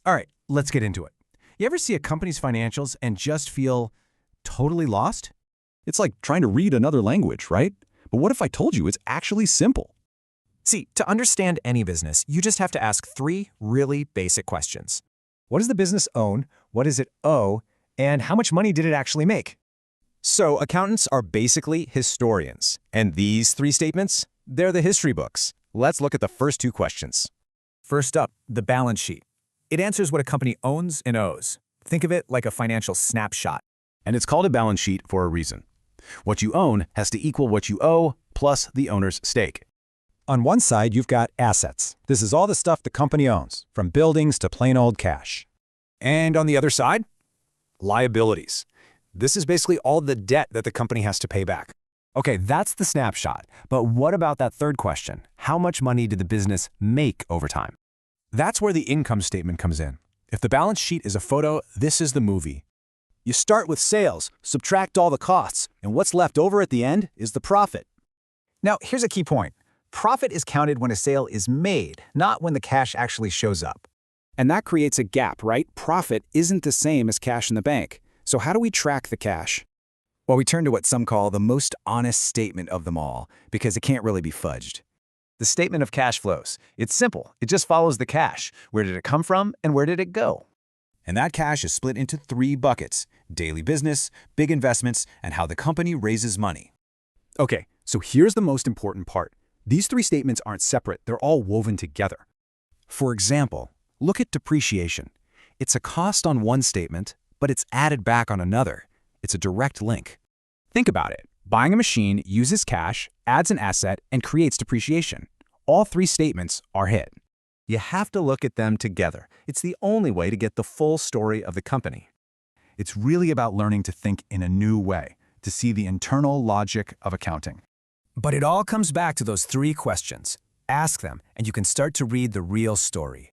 All right, let's get into it. You ever see a company's financials and just feel totally lost? It's like trying to read another language, right? But what if I told you it's actually simple? See, to understand any business, you just have to ask three really basic questions. What does the business own? What does it owe? And how much money did it actually make? So accountants are basically historians. And these three statements, they're the history books. Let's look at the first two questions. First up, the balance sheet. It answers what a company owns and owes. Think of it like a financial snapshot. And it's called a balance sheet for a reason. What you own has to equal what you owe plus the owner's stake. On one side, you've got assets. This is all the stuff the company owns, from buildings to plain old cash. And on the other side, liabilities. This is basically all the debt that the company has to pay back. Okay, that's the snapshot. But what about that third question? How much money did the business make over time? That's where the income statement comes in. If the balance sheet is a photo, this is the movie. You start with sales, subtract all the costs, and what's left over at the end is the profit. Now, here's a key point. Profit is counted when a sale is made, not when the cash actually shows up. And that creates a gap, right? Profit isn't the same as cash in the bank. So how do we track the cash? Well, we turn to what some call the most honest statement of them all, because it can't really be fudged. The statement of cash flows. It's simple. It just follows the cash. Where did it come from and where did it go? And that cash is split into three buckets: daily business, big investments, and how the company raises money. Okay, so here's the most important part. These three statements aren't separate. They're all woven together. For example, look at depreciation. It's a cost on one statement, but it's added back on another. It's a direct link. Think about it. Buying a machine uses cash, adds an asset, and creates depreciation. All three statements are hit. You have to look at them together. It's the only way to get the full story of the company. It's really about learning to think in a new way, to see the internal logic of accounting. But it all comes back to those three questions. Ask them, and you can start to read the real story.